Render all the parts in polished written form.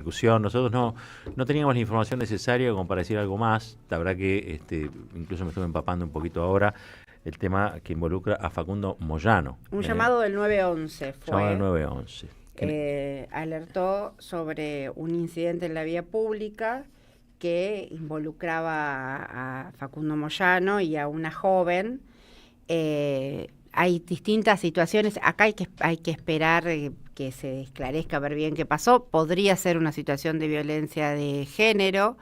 repercusión. Nosotros no teníamos la información necesaria como para decir algo más. La verdad que incluso me estuve empapando un poquito ahora el tema que involucra a Facundo Moyano. Un llamado del 911 fue. Llamado del 911. Alertó sobre un incidente en la vía pública que involucraba a Facundo Moyano y a una joven. Hay distintas situaciones. Acá hay que esperar que se esclarezca, ver bien qué pasó. Podría ser una situación de violencia de género.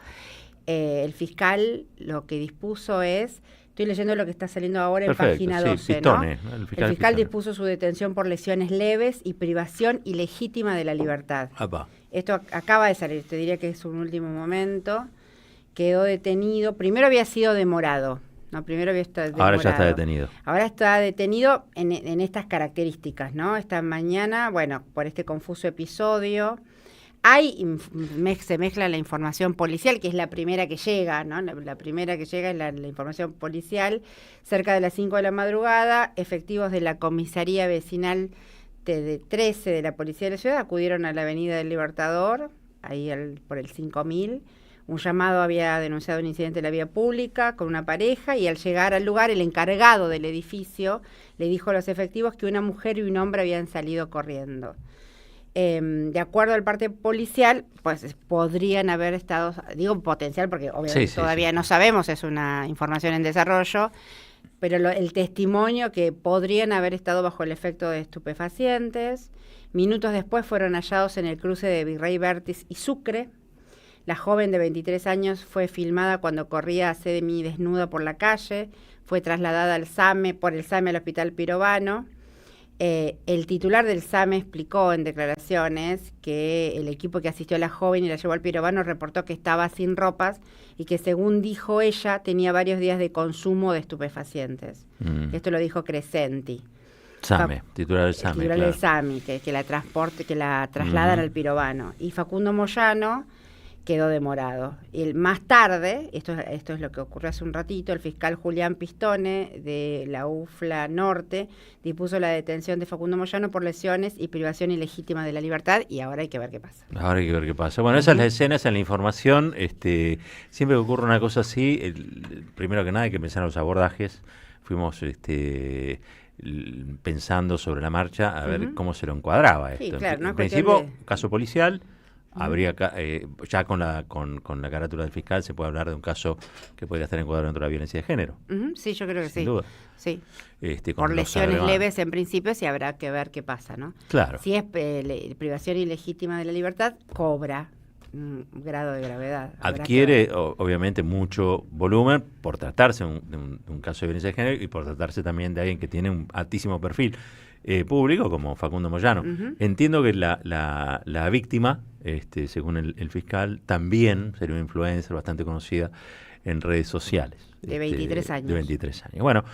El fiscal lo que dispuso es... Estoy leyendo lo que está saliendo ahora en página 12, Pistones, ¿no? El fiscal dispuso su detención por lesiones leves y privación ilegítima de la libertad. Apa. Esto acaba de salir, te diría que es un último momento. Quedó detenido. Primero había sido demorado. No, primero había estado demorado. Ahora ya está detenido. Ahora está detenido en estas características, ¿no? Esta mañana, bueno, por este confuso episodio... se mezcla la información policial, que es la primera que llega, ¿no? La primera que llega es la información policial. Cerca de las 5 de la madrugada, efectivos de la comisaría vecinal de 13 de la Policía de la Ciudad acudieron a la Avenida del Libertador, ahí por el 5000. Un llamado había denunciado un incidente en la vía pública con una pareja y al llegar al lugar, el encargado del edificio le dijo a los efectivos que una mujer y un hombre habían salido corriendo. De acuerdo al parte policial, pues podrían haber estado, digo potencial porque obviamente todavía no sabemos, es una información en desarrollo, pero el testimonio que podrían haber estado bajo el efecto de estupefacientes. Minutos después fueron hallados en el cruce de Virrey Vértiz y Sucre. La joven de 23 años fue filmada cuando corría semidesnuda por la calle, fue trasladada por el SAME al Hospital Pirovano. El titular del SAME explicó en declaraciones que el equipo que asistió a la joven y la llevó al Pirovano reportó que estaba sin ropas y que, según dijo ella, tenía varios días de consumo de estupefacientes. Esto lo dijo Crescenti. SAME, titular del SAME. Titular del SAME, que la trasladan al Pirovano. Y Facundo Moyano quedó demorado. Y más tarde, esto es lo que ocurrió hace un ratito, el fiscal Julián Pistone de la UFLA Norte dispuso la detención de Facundo Moyano por lesiones y privación ilegítima de la libertad, y ahora hay que ver qué pasa. Ahora hay que ver qué pasa. Bueno, esa es la escena, esa es la información. Siempre que ocurre una cosa así, primero que nada hay que pensar en los abordajes. Fuimos pensando sobre la marcha a ver cómo se lo encuadraba esto. Sí, claro, en principio, caso policial. Habría ya con la carátula del fiscal se puede hablar de un caso que podría estar encuadrado dentro de la violencia de género. Sí, yo creo que sin sí. duda. Sí. Por lesiones leves en principio, sí habrá que ver qué pasa, ¿no? Claro. Si es privación ilegítima de la libertad, cobra un grado de gravedad. Adquiere obviamente mucho volumen por tratarse de un caso de violencia de género y por tratarse también de alguien que tiene un altísimo perfil público como Facundo Moyano. Entiendo que la víctima, según el fiscal, también sería una influencer bastante conocida en redes sociales. De 23 años. De 23 años. Bueno,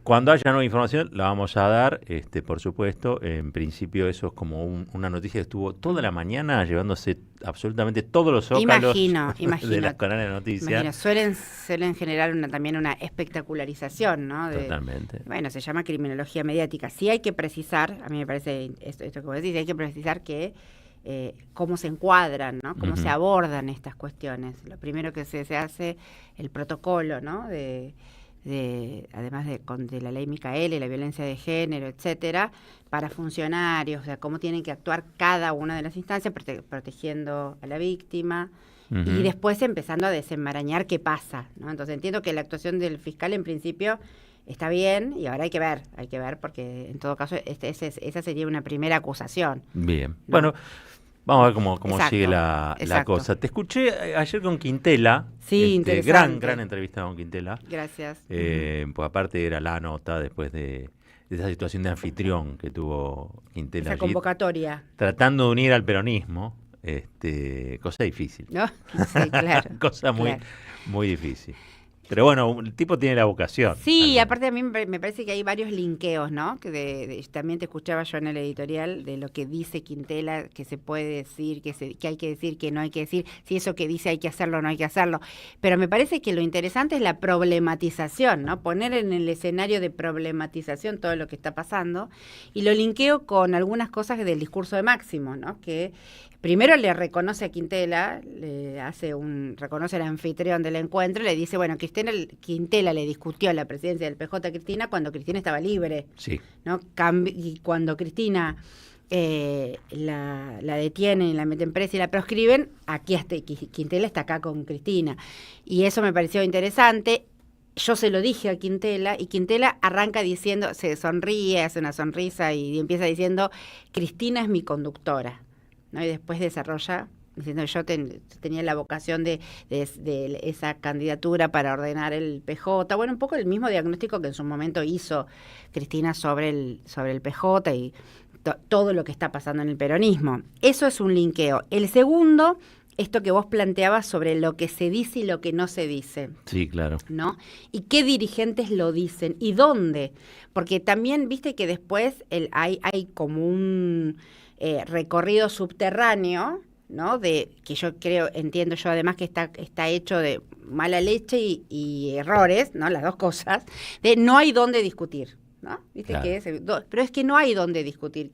cuando haya nueva información la vamos a dar, por supuesto. En principio eso es como una noticia que estuvo toda la mañana llevándose absolutamente todos los zócalos de las canales de noticias. Suelen generar también una espectacularización, ¿no? Totalmente. Bueno, se llama criminología mediática. Sí hay que precisar, a mí me parece esto que vos decís, hay que precisar que cómo se encuadran, ¿no? Cómo se abordan estas cuestiones. Lo primero que se hace, el protocolo, ¿no? Además de la ley Micaela, la violencia de género, etcétera, para funcionarios, o sea, cómo tienen que actuar cada una de las instancias protegiendo a la víctima y después empezando a desenmarañar qué pasa, ¿no? Entonces entiendo que la actuación del fiscal en principio está bien y ahora hay que ver porque en todo caso esa sería una primera acusación. Bien, ¿no? Bueno, vamos a ver cómo sigue la cosa. Te escuché ayer con Quintela. Sí, interesante. Gran entrevista con Quintela. Gracias. Pues aparte era la nota después de esa situación de anfitrión que tuvo Quintela. Esa convocatoria. Tratando de unir al peronismo, cosa difícil. ¿No? Sí, claro. Cosa muy difícil. Pero bueno, el tipo tiene la vocación. Sí, aparte a mí me parece que hay varios linkeos, ¿no? Que también te escuchaba yo en el editorial de lo que dice Quintela, que se puede decir, que hay que decir, que no hay que decir, si eso que dice hay que hacerlo o no hay que hacerlo. Pero me parece que lo interesante es la problematización, ¿no? Poner en el escenario de problematización todo lo que está pasando. Y lo linkeo con algunas cosas del discurso de Máximo, ¿no? Que primero le reconoce a Quintela, reconoce al anfitrión del encuentro y le dice, bueno, Quintela le discutió la presidencia del PJ a Cristina cuando Cristina estaba libre. Sí. ¿No? Y cuando Cristina la detienen y la meten presa y la proscriben, Quintela está acá con Cristina. Y eso me pareció interesante. Yo se lo dije a Quintela y Quintela arranca diciendo, se sonríe, hace una sonrisa y empieza diciendo, Cristina es mi conductora, ¿no? Y después desarrolla diciendo yo tenía la vocación de esa candidatura para ordenar el PJ. Bueno, un poco el mismo diagnóstico que en su momento hizo Cristina sobre el PJ y todo lo que está pasando en el peronismo. Eso es un linkeo. El segundo, esto que vos planteabas sobre lo que se dice y lo que no se dice. Sí, claro. ¿No? Y qué dirigentes lo dicen y dónde. Porque también, viste que después hay como un recorrido subterráneo, ¿no? Que yo entiendo yo además que está hecho de mala leche y errores, ¿no? Las dos cosas, de no hay dónde discutir, ¿no? ¿Viste? Claro. Pero es que no hay dónde discutir,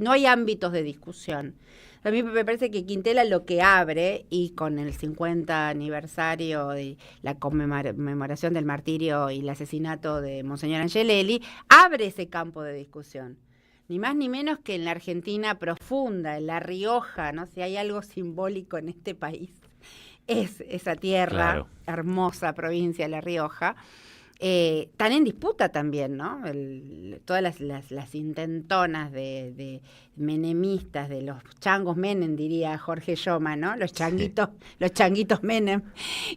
no hay ámbitos de discusión. A mí me parece que Quintela lo que abre, y con el 50 aniversario de la conmemoración del martirio y el asesinato de Monseñor Angelelli, abre ese campo de discusión. Ni más ni menos que en la Argentina profunda, en La Rioja, ¿no? Si hay algo simbólico en este país, es esa tierra, claro, hermosa provincia de La Rioja, están en disputa también, ¿no? Todas las intentonas de menemistas, de los changos Menem, diría Jorge Yoma, ¿no? Los changuitos Menem,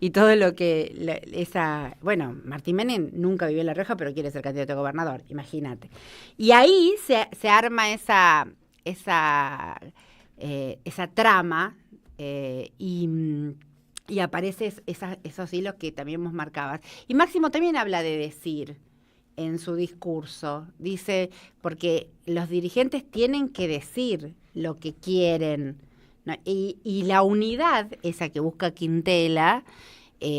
y todo lo que bueno, Martín Menem nunca vivió en La Rioja, pero quiere ser candidato a gobernador, imagínate. Y ahí se arma esa trama y aparecen esos hilos que también vos marcabas. Y Máximo también habla de decir en su discurso. Dice, porque los dirigentes tienen que decir lo que quieren, ¿no? Y la unidad, esa que busca Quintela,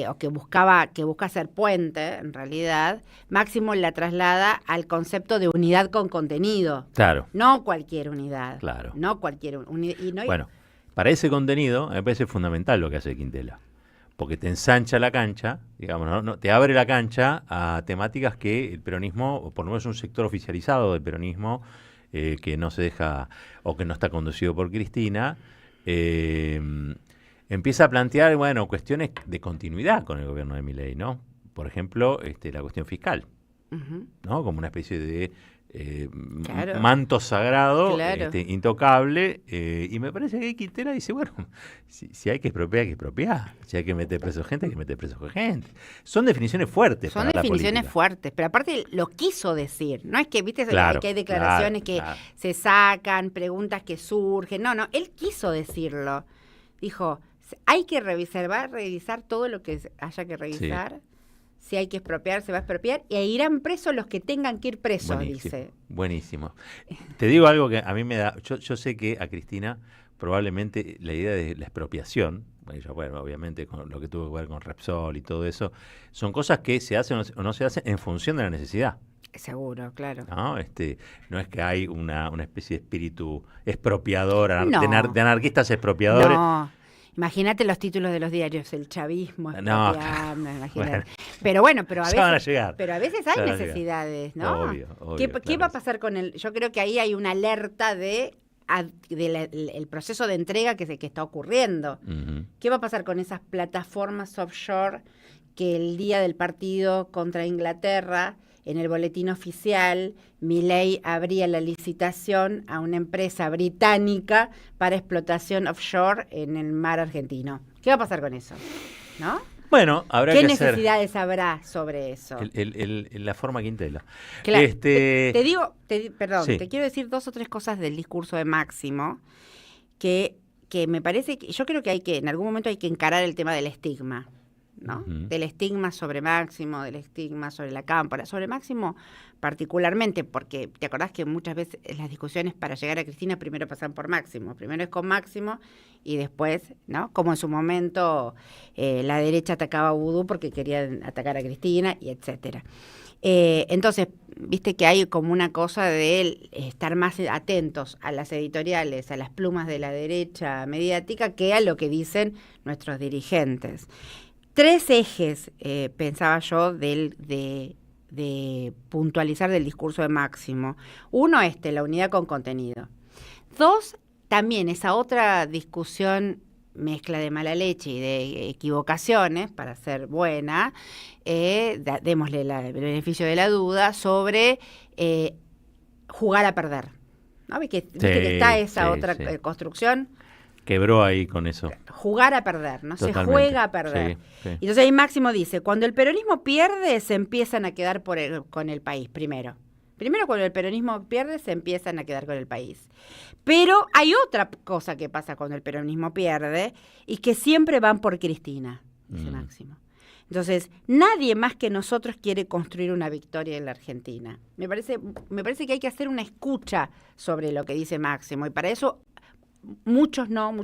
o que busca hacer puente, en realidad, Máximo la traslada al concepto de unidad con contenido. Claro. No cualquier unidad. Claro. No cualquier unidad. Bueno. Para ese contenido, me parece fundamental lo que hace Quintela, porque te ensancha la cancha, digamos, ¿no? Te abre la cancha a temáticas que el peronismo, o por lo menos un sector oficializado del peronismo, que no se deja, o que no está conducido por Cristina, empieza a plantear, bueno, cuestiones de continuidad con el gobierno de Milei, ¿no? Por ejemplo, la cuestión fiscal, ¿no? Como una especie de claro, manto sagrado, claro, intocable, y me parece que Quintela dice, bueno, si hay que expropiar, hay que expropiar, si hay que meter preso gente, hay que meter preso gente. Son definiciones fuertes. Son definiciones fuertes, pero aparte lo quiso decir, no es que, viste, claro, que hay declaraciones que se sacan, preguntas que surgen, no, él quiso decirlo, dijo, hay que revisar todo lo que haya que revisar. Sí. Si hay que expropiar, se va a expropiar, e irán presos los que tengan que ir presos, buenísimo, dice. Buenísimo. Te digo algo que a mí me da, yo sé que a Cristina probablemente la idea de la expropiación, bueno, obviamente con lo que tuvo que ver con Repsol y todo eso, son cosas que se hacen o no se hacen en función de la necesidad. Seguro, claro. No, no es que hay una especie de espíritu expropiador, de anarquistas expropiadores. No. Imagínate los títulos de los diarios, el chavismo, no, imagínate. Bueno. Pero bueno, pero a veces hay van necesidades, ¿no? Obvio, ¿Qué va a pasar con el? Yo creo que ahí hay una alerta del proceso de entrega que está ocurriendo. Uh-huh. ¿Qué va a pasar con esas plataformas offshore que el día del partido contra Inglaterra, en el boletín oficial, Milei abría la licitación a una empresa británica para explotación offshore en el mar argentino? ¿Qué va a pasar con eso? ¿No? Bueno, habrá ¿Qué que necesidades habrá sobre eso? La forma Quintela. Claro, te quiero decir 2 o 3 cosas del discurso de Máximo que me parece que yo creo que en algún momento hay que encarar el tema del estigma, ¿no? Del estigma sobre Máximo, del estigma sobre la Cámpora, sobre Máximo particularmente, porque te acordás que muchas veces las discusiones para llegar a Cristina primero pasan por Máximo, primero es con Máximo y después, ¿no? Como en su momento la derecha atacaba a Vudú porque querían atacar a Cristina y etcétera. Entonces, viste que hay como una cosa de estar más atentos a las editoriales, a las plumas de la derecha mediática, que a lo que dicen nuestros dirigentes. 3 ejes, pensaba yo, de puntualizar del discurso de Máximo. 1, la unidad con contenido. 2, también esa otra discusión, mezcla de mala leche y de equivocaciones, para ser buena, démosle el beneficio de la duda, sobre jugar a perder. ¿No? ¿Viste que está esa otra construcción? Quebró ahí con eso. Jugar a perder, ¿no? Totalmente. Se juega a perder. Sí. Y entonces ahí Máximo dice, cuando el peronismo pierde, se empiezan a quedar con el país, primero. Primero, cuando el peronismo pierde, se empiezan a quedar con el país. Pero hay otra cosa que pasa cuando el peronismo pierde, y que siempre van por Cristina, dice Máximo. Entonces, nadie más que nosotros quiere construir una victoria en la Argentina. Me parece que hay que hacer una escucha sobre lo que dice Máximo, y para eso muchos no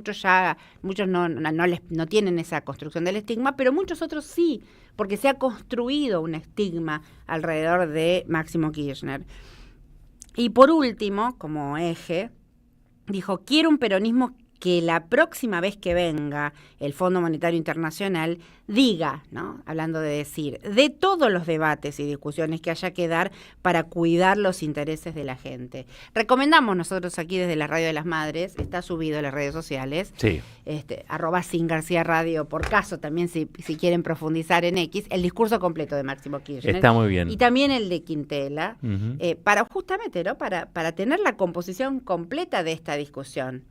tienen esa construcción del estigma, pero muchos otros sí, porque se ha construido un estigma alrededor de Máximo Kirchner. Y por último, como eje, dijo, quiero un peronismo que la próxima vez que venga el Fondo Monetario Internacional diga, ¿no? Hablando de decir, de todos los debates y discusiones que haya que dar para cuidar los intereses de la gente. Recomendamos nosotros aquí desde la Radio de las Madres, está subido en las redes sociales, sí. @SinGarcía Radio, por caso también si quieren profundizar en X, el discurso completo de Máximo Kirchner. Está muy bien. Y también el de Quintela, para justamente, ¿no? Para tener la composición completa de esta discusión.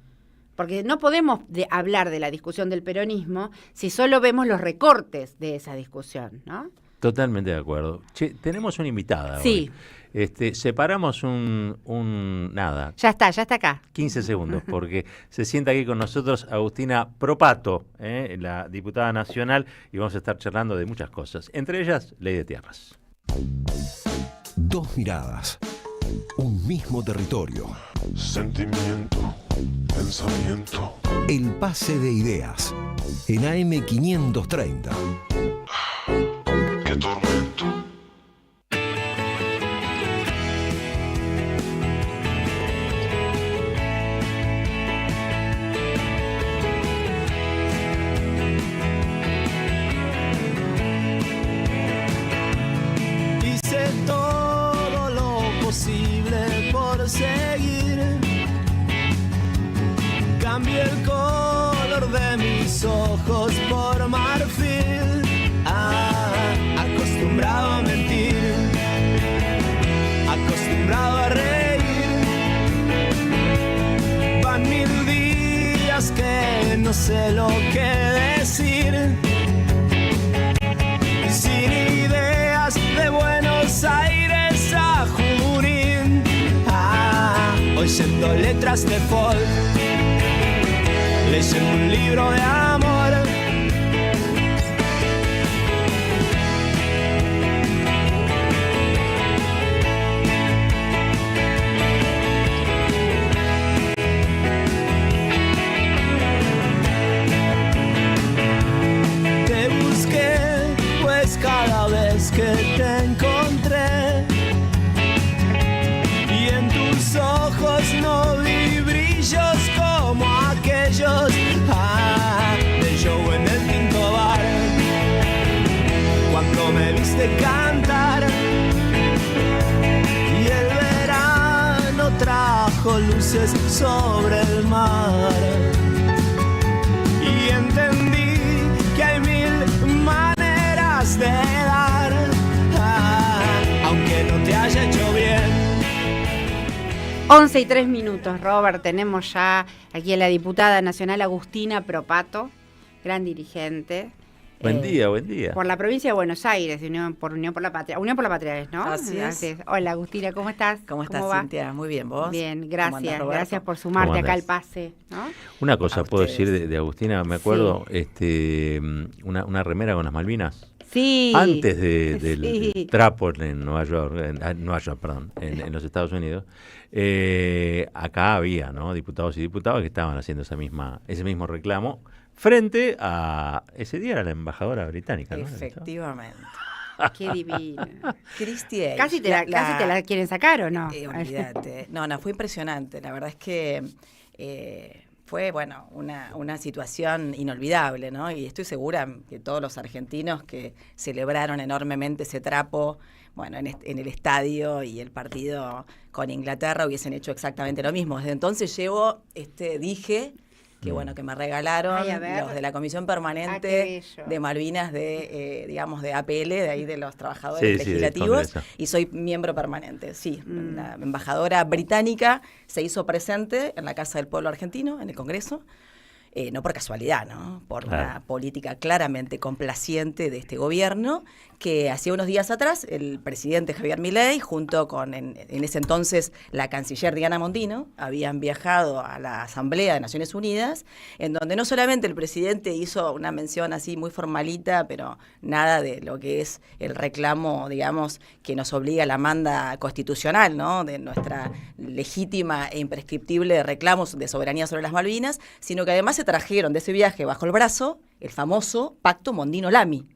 Porque no podemos hablar de la discusión del peronismo si solo vemos los recortes de esa discusión, ¿no? Totalmente de acuerdo. Che, tenemos una invitada sí. hoy. Separamos nada. Ya está acá. 15 segundos, porque se sienta aquí con nosotros Agustina Propato, la diputada nacional, y vamos a estar charlando de muchas cosas, entre ellas Ley de Tierras. 2 miradas, un mismo territorio. Sentimiento, pensamiento. El pase de ideas en AM530. Qué tormento. Hice todo lo posible por seguir. Cambié el color de mis ojos por marfil. Acostumbrado a mentir, acostumbrado a reír. Van 1000 días que no sé lo que decir. Sin ideas de Buenos Aires a Junín. Oyendo letras de folk, leyendo un libro de amor. Te busqué, pues cada vez que te encontré, y en tus ojos no vi brillos como aquellos de show en el Tinto Bar. Cuando me viste cantar y el verano trajo luces sobre el mar, y entendí que hay 1000 maneras de dar, aunque no te haya hecho bien. 11:03, Robert. Tenemos ya aquí a la diputada nacional Agustina Propato, gran dirigente, Buen día, buen día. Por la provincia de Buenos Aires, Unión por la Patria. Unión por la Patria es, ¿no? Así es. Hola, Agustina, ¿cómo estás? ¿Cómo estás, va? Cintia? Muy bien, ¿vos? Bien, ¿Cómo gracias. andás, Roberto? Gracias por sumarte ¿Cómo acá al andás? pase, ¿no? Una cosa A puedo ustedes. decir de Agustina, me acuerdo, una remera con las Malvinas. Sí. Antes del sí. trapo en Nueva York, en los Estados Unidos, acá había, ¿no?, diputados y diputadas que estaban haciendo ese mismo reclamo frente a, ese día era la embajadora británica, ¿no? Efectivamente. Qué divina. Christy Age. Casi te la quieren sacar, ¿o no? Olvídate. No, fue impresionante. La verdad es que fue, bueno, una situación inolvidable, ¿no? Y estoy segura que todos los argentinos que celebraron enormemente ese trapo, bueno, en el estadio y el partido con Inglaterra hubiesen hecho exactamente lo mismo. Desde entonces dije que bueno, que me regalaron Ay, a ver. los de la Comisión Ah, qué Permanente bello. de Malvinas digamos, de APL, de ahí de los trabajadores Sí, sí, del legislativos, Congreso. y soy miembro permanente, sí. La embajadora británica se hizo presente en la Casa del Pueblo Argentino, en el Congreso, no por casualidad, ¿no? Por Claro. una política claramente complaciente de este gobierno, que hacía unos días atrás el presidente Javier Milei, junto con en ese entonces la canciller Diana Mondino, habían viajado a la Asamblea de Naciones Unidas, en donde no solamente el presidente hizo una mención así muy formalita, pero nada de lo que es el reclamo, digamos, que nos obliga a la manda constitucional, ¿no?, de nuestra legítima e imprescriptible reclamos de soberanía sobre las Malvinas, sino que además se trajeron de ese viaje bajo el brazo el famoso Pacto Mondino-Lamy.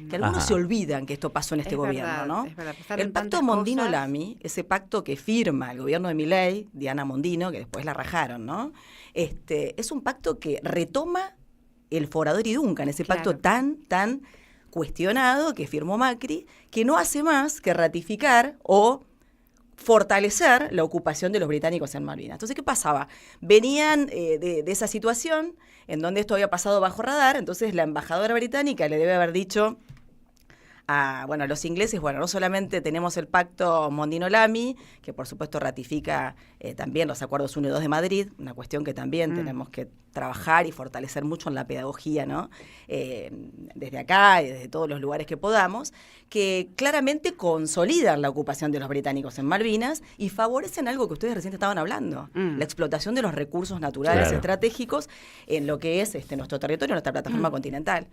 Que algunos Ajá. se olvidan que esto pasó en este Es gobierno, verdad, ¿no? es verdad. Pasaron El Pacto tantas Mondino-Lamy, ese pacto que firma el gobierno de Milei, Diana Mondino, que después la rajaron, ¿no? Es un pacto que retoma el Forador y Duncan, ese pacto Claro. tan cuestionado que firmó Macri, que no hace más que ratificar o fortalecer la ocupación de los británicos en Malvinas. Entonces, ¿qué pasaba? Venían de esa situación en donde esto había pasado bajo radar, entonces la embajadora británica le debe haber dicho a los ingleses, bueno, no solamente tenemos el pacto Mondino-Lamy, que por supuesto ratifica también los acuerdos 1 y 2 de Madrid, una cuestión que también tenemos que trabajar y fortalecer mucho en la pedagogía, ¿no? Desde acá y desde todos los lugares que podamos, que claramente consolidan la ocupación de los británicos en Malvinas y favorecen algo que ustedes recién estaban hablando, la explotación de los recursos naturales Claro. estratégicos en lo que es nuestro territorio, nuestra plataforma continental.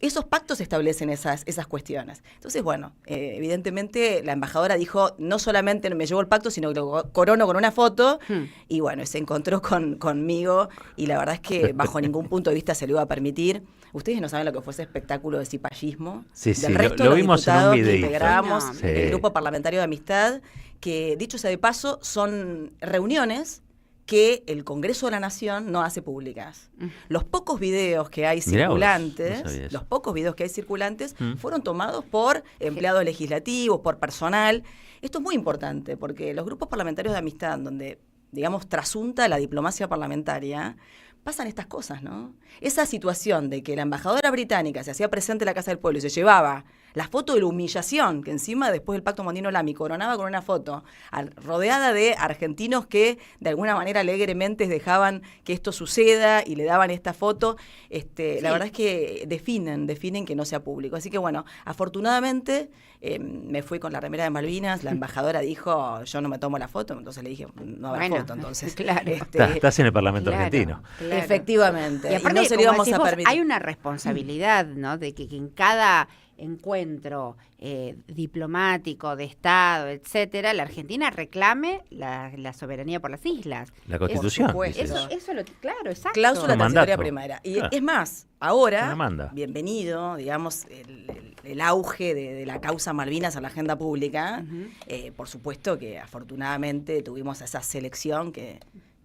Esos pactos establecen esas cuestiones. Entonces, bueno, evidentemente la embajadora dijo, no solamente me llevó el pacto, sino que lo corono con una foto, y bueno, se encontró conmigo, y la verdad es que bajo ningún punto de vista se lo iba a permitir. Ustedes no saben lo que fue ese espectáculo de cipallismo. Sí, sí, del lo resto de los vimos en un diputados que videíto. integramos No, sí. el Grupo Parlamentario de Amistad, que dicho sea de paso, son reuniones que el Congreso de la Nación no hace públicas. Los pocos videos que hay Mirá vos, circulantes, no sabía eso. fueron tomados por empleados legislativos, por personal. Esto es muy importante porque los grupos parlamentarios de amistad, donde, digamos, trasunta la diplomacia parlamentaria, pasan estas cosas, ¿no? Esa situación de que la embajadora británica se hacía presente en la Casa del Pueblo y se llevaba la foto de la humillación, que encima después del Pacto Mondino-Lamy coronaba con una foto rodeada de argentinos que de alguna manera alegremente dejaban que esto suceda y le daban esta foto. La verdad es que definen que no sea público. Así que bueno, afortunadamente me fui con la remera de Malvinas, la embajadora dijo, yo no me tomo la foto, entonces le dije, no habrá Bueno, foto, entonces. claro. Estás en el Parlamento Claro, argentino. claro. Efectivamente. Y aparte, no se lo como íbamos decís a vos, permitir. hay una responsabilidad, ¿no? De que en cada encuentro diplomático, de Estado, etcétera, la Argentina reclame la soberanía por las islas. La Constitución. supuesto. dice. Eso lo claro, exacto. Cláusula Un mandato. transitoria primera. Y Claro. es más, Una ahora, manda. bienvenido, digamos, el auge de la causa Malvinas a la agenda pública. Por supuesto que afortunadamente tuvimos esa selección que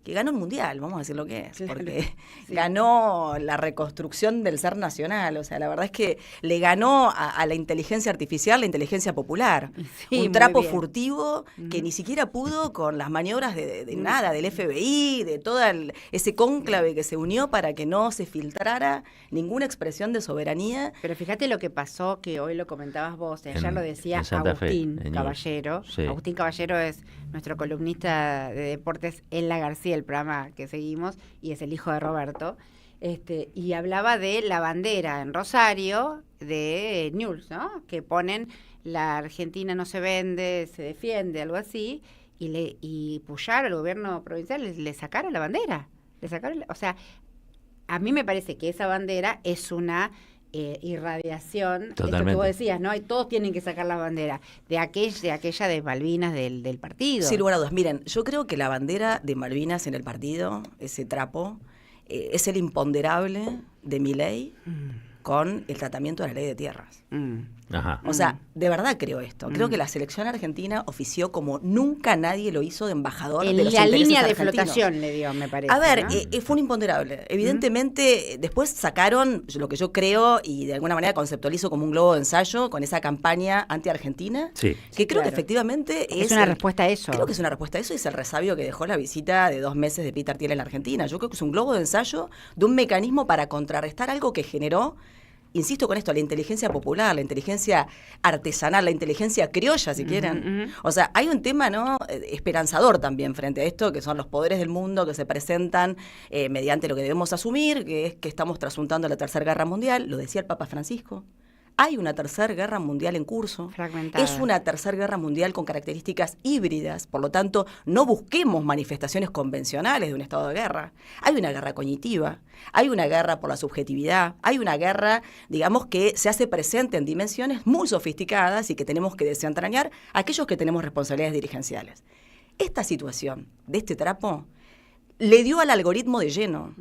ganó el Mundial, vamos a decir lo que es, Claro, porque sí. ganó la reconstrucción del ser nacional, o sea, la verdad es que le ganó a la inteligencia artificial, la inteligencia popular, Sí, muy un trapo bien. furtivo que ni siquiera pudo con las maniobras de nada, del FBI, de todo ese cónclave que se unió para que no se filtrara ninguna expresión de soberanía. Pero fíjate lo que pasó, que hoy lo comentabas vos, ayer En- lo decía en Santa Fe, Agustín en News. Caballero. Sí. Agustín Caballero es nuestro columnista de deportes en La García, el programa que seguimos, y es el hijo de Roberto. Y hablaba de la bandera en Rosario de Newell's, ¿no? Que ponen la Argentina no se vende, se defiende, algo así, y Puyaro, el gobierno provincial, le sacaron la bandera. O sea, a mí me parece que esa bandera es una irradiación, Totalmente. esto que vos decías, ¿no? Y todos tienen que sacar la bandera de aquella de Malvinas del partido. Sin lugar a dudas. Miren, yo creo que la bandera de Malvinas en el partido, ese trapo, es el imponderable de Milei con el tratamiento de la ley de tierras. Ajá. O sea, de verdad creo esto. Creo que la selección argentina ofició como nunca nadie lo hizo de embajador de los la intereses línea de argentinos. flotación le dio, me parece. A ver, ¿no? fue un imponderable. Evidentemente, después sacaron lo que yo creo y de alguna manera conceptualizo como un globo de ensayo con esa campaña anti-argentina, Sí. que creo Claro. que efectivamente Es una respuesta a eso. Creo que es una respuesta a eso y es el resabio que dejó la visita de 2 meses de Peter Thiel en la Argentina. Yo creo que es un globo de ensayo de un mecanismo para contrarrestar algo que generó, insisto con esto, la inteligencia popular, la inteligencia artesanal, la inteligencia criolla, si quieren. O sea, hay un tema, ¿no?, esperanzador también frente a esto, que son los poderes del mundo que se presentan mediante lo que debemos asumir, que es que estamos trasuntando la Tercera Guerra Mundial. Lo decía el Papa Francisco. Hay una tercera guerra mundial en curso. Fragmentada. Es una tercera guerra mundial con características híbridas. Por lo tanto, no busquemos manifestaciones convencionales de un estado de guerra. Hay una guerra cognitiva, hay una guerra por la subjetividad, hay una guerra, digamos, que se hace presente en dimensiones muy sofisticadas y que tenemos que desentrañar a aquellos que tenemos responsabilidades dirigenciales. Esta situación de este trapo le dio al algoritmo de lleno.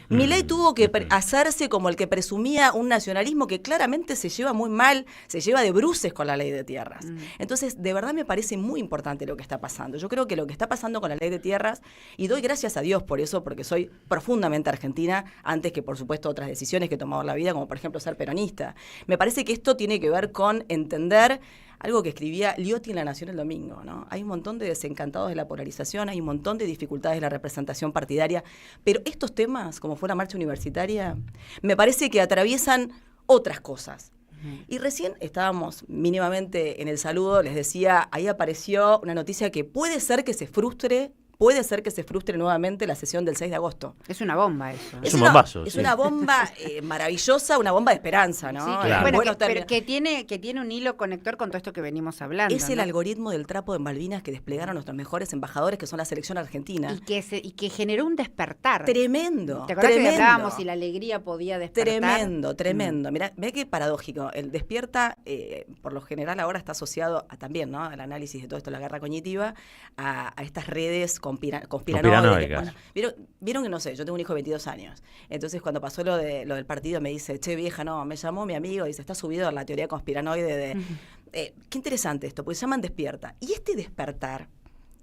Milei tuvo que hacerse como el que presumía un nacionalismo que claramente se lleva muy mal, se lleva de bruces con la ley de tierras. Entonces, de verdad me parece muy importante lo que está pasando. Yo creo que lo que está pasando con la ley de tierras, y doy gracias a Dios por eso, porque soy profundamente argentina, antes que, por supuesto, otras decisiones que he tomado en la vida, como por ejemplo ser peronista. Me parece que esto tiene que ver con entender algo que escribía Liotti en La Nación el domingo, ¿no? Hay un montón de desencantados de la polarización, hay un montón de dificultades de la representación partidaria, pero estos temas, como fue la marcha universitaria, me parece que atraviesan otras cosas. Y recién estábamos mínimamente en el saludo, les decía, ahí apareció una noticia que puede ser que se frustre nuevamente la sesión del 6 de agosto. Es una bomba eso. Es un bombazo, Es sí. una bomba maravillosa, una bomba de esperanza, ¿no? Sí, Claro. bueno, Buenos pero términos. que tiene un hilo conector con todo esto que venimos hablando. Es el ¿no? algoritmo del trapo de Malvinas que desplegaron nuestros mejores embajadores, que son la selección argentina. Y que generó un despertar. Tremendo. ¿Te acuerdas que tremendo. hablábamos si la alegría podía despertar? Tremendo. Mirá qué paradójico. El despierta, por lo general ahora está asociado a también, ¿no?, al análisis de todo esto de la guerra cognitiva, a estas redes conspiranoicas. Bueno, vieron que, no sé, yo tengo un hijo de 22 años. Entonces, cuando pasó lo del partido, me dice, che, vieja, no, me llamó mi amigo y dice, está subido a la teoría conspiranoide de... qué interesante esto, porque se llaman despierta. Y este despertar,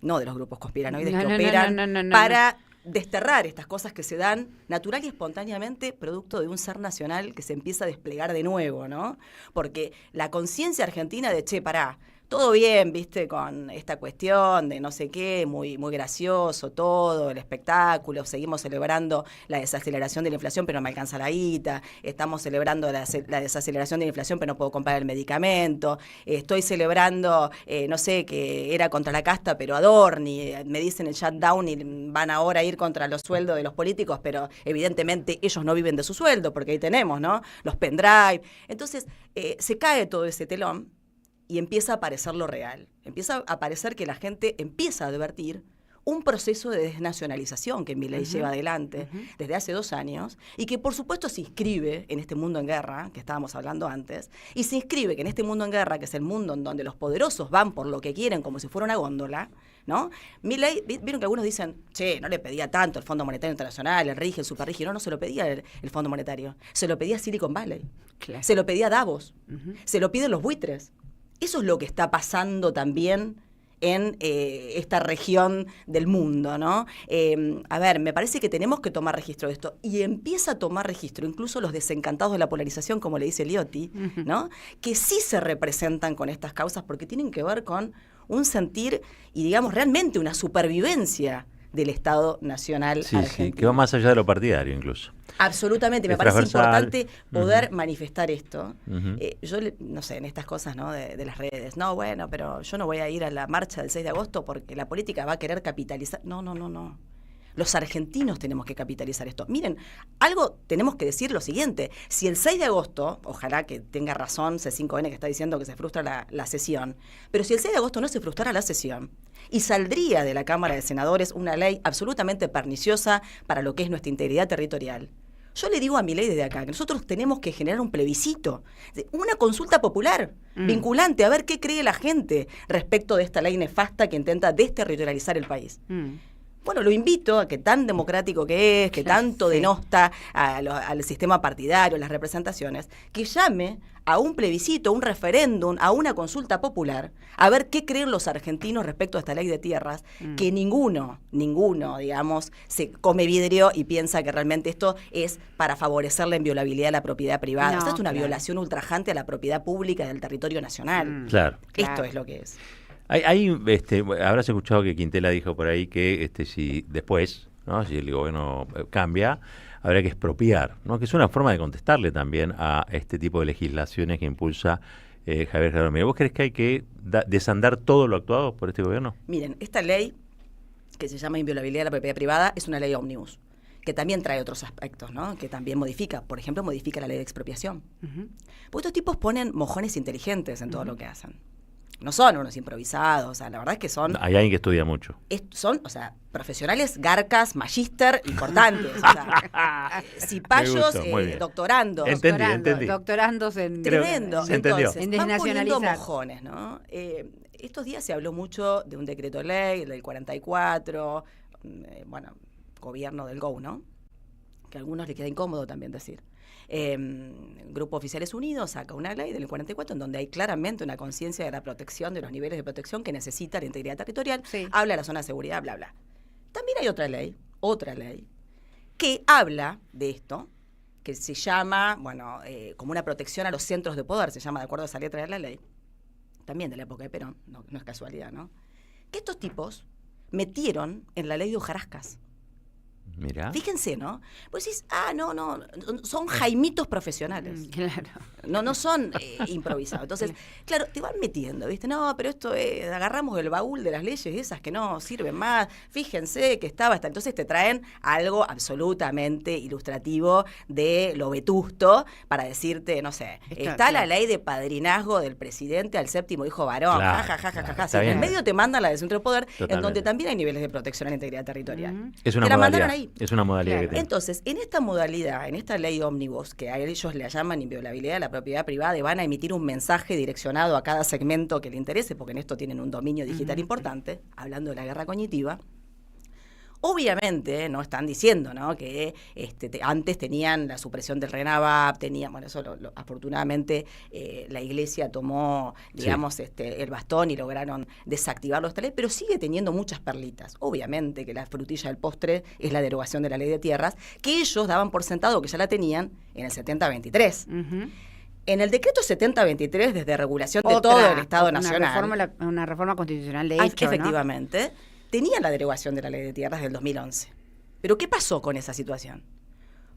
no de los grupos conspiranoides que operan para desterrar estas cosas que se dan natural y espontáneamente producto de un ser nacional que se empieza a desplegar de nuevo, ¿no? Porque la conciencia argentina de, che, pará, todo bien, viste, con esta cuestión de no sé qué, muy, muy gracioso todo, el espectáculo, seguimos celebrando la desaceleración de la inflación, pero no me alcanza la guita, estamos celebrando la desaceleración de la inflación, pero no puedo comprar el medicamento, estoy celebrando, no sé, que era contra la casta, pero Adorni, me dicen el shutdown y van ahora a ir contra los sueldos de los políticos, pero evidentemente ellos no viven de su sueldo, porque ahí tenemos, ¿no?, los pendrive. Entonces, se cae todo ese telón y empieza a aparecer lo real. Empieza a aparecer que la gente empieza a advertir un proceso de desnacionalización que Milei lleva adelante desde hace 2 años y que por supuesto se inscribe en este mundo en guerra, que estábamos hablando antes, y se inscribe que en este mundo en guerra, que es el mundo en donde los poderosos van por lo que quieren como si fuera una góndola, ¿no? Milei, vieron que algunos dicen, che, no le pedía tanto el Fondo Monetario Internacional, el RIGI, el Superrigi, no se lo pedía el Fondo Monetario, se lo pedía Silicon Valley, Claro. se lo pedía Davos, se lo piden los buitres. Eso es lo que está pasando también en esta región del mundo, ¿no? A ver, me parece que tenemos que tomar registro de esto. Y empieza a tomar registro incluso los desencantados de la polarización, como le dice Liotti, ¿no?, que sí se representan con estas causas porque tienen que ver con un sentir y, digamos, realmente una supervivencia del Estado Nacional argentino. Sí, que va más allá de lo partidario incluso. Absolutamente, me Es parece transversal. importante poder manifestar esto. Ujú. Yo, no sé, en estas cosas, ¿no?, de las redes, no, bueno, pero yo no voy a ir a la marcha del 6 de agosto porque la política va a querer capitalizar. No. Los argentinos tenemos que capitalizar esto. Miren, algo tenemos que decir lo siguiente. Si el 6 de agosto, ojalá que tenga razón C5N que está diciendo que se frustra la sesión, pero si el 6 de agosto no se frustrara la sesión y saldría de la Cámara de Senadores una ley absolutamente perniciosa para lo que es nuestra integridad territorial, yo le digo a Milei desde acá que nosotros tenemos que generar un plebiscito, una consulta popular, vinculante, a ver qué cree la gente respecto de esta ley nefasta que intenta desterritorializar el país. Bueno, lo invito a que tan democrático que es, que tanto denosta al sistema partidario, las representaciones, que llame a un plebiscito, un referéndum, a una consulta popular, a ver qué creen los argentinos respecto a esta ley de tierras, que ninguno, digamos, se come vidrio y piensa que realmente esto es para favorecer la inviolabilidad de la propiedad privada. No, Esto es una claro. violación ultrajante a la propiedad pública del territorio nacional. Claro. Esto es lo que es. Habrás escuchado que Quintela dijo por ahí que si después, ¿no? Si el gobierno cambia, habría que expropiar, ¿no? Que es una forma de contestarle también a este tipo de legislaciones que impulsa Javier Gerardo. ¿Vos crees que hay que desandar todo lo actuado por este gobierno? Miren, esta ley, que se llama inviolabilidad de la propiedad privada, es una ley ómnibus, que también trae otros aspectos, ¿no? Que también modifica, por ejemplo, modifica la ley de expropiación. Porque estos tipos ponen mojones inteligentes en todo lo que hacen. No son unos improvisados, o sea, la verdad es que son... Hay alguien que estudia mucho. Son, o sea, profesionales, garcas, magíster, importantes. O sea, cipayos, Me gustó, muy bien. doctorandos. Entendí. Doctorandos en... Tremendo. Se entendió. Entonces, En van poniendo desnacionalizar. mojones, ¿no? Estos días se habló mucho de un decreto ley, el del 44, bueno, gobierno del GO, ¿no? Que a algunos les queda incómodo también decir. Grupo Oficiales Unidos saca una ley del 44 en donde hay claramente una conciencia de la protección, de los niveles de protección que necesita la integridad territorial, Sí. habla de la zona de seguridad, bla, bla. También hay otra ley, que habla de esto, que se llama, bueno, como una protección a los centros de poder, se llama de acuerdo a esa letra de la ley, también de la época de Perón, no es casualidad, ¿no? Que estos tipos metieron en la ley de hojarascas. Mirá. Fíjense, ¿no? Pues decís, no, son jaimitos profesionales. Claro. No son improvisados. Entonces, claro, te van metiendo, ¿viste? No, pero esto es, agarramos el baúl de las leyes esas que no sirven más. Fíjense que estaba hasta... Entonces te traen algo absolutamente ilustrativo de lo vetusto para decirte, no sé, está la ley de padrinazgo del presidente al séptimo hijo varón. Claro, Ja. está Sí, bien. en medio te mandan la de centro de poder, en Totalmente. donde también hay niveles de protección a la integridad territorial. Es una Te la mandaron modalidad. ahí. Es una modalidad que tiene. Entonces, en esta modalidad, en esta ley ómnibus, que a ellos le llaman inviolabilidad de la propiedad privada y van a emitir un mensaje direccionado a cada segmento que le interese, porque en esto tienen un dominio digital importante, hablando de la guerra cognitiva, obviamente no están diciendo, ¿no? Que antes tenían la supresión del RENAVAP, bueno, eso afortunadamente la Iglesia tomó, digamos, el bastón y lograron desactivarlo esta ley, pero sigue teniendo muchas perlitas. Obviamente que la frutilla del postre es la derogación de la ley de tierras, que ellos daban por sentado que ya la tenían en el 7023. En el decreto 7023, desde regulación de todo el Estado Nacional, Una reforma constitucional de hecho, efectivamente, tenía la derogación de la ley de tierras del 2011. Pero ¿qué pasó con esa situación?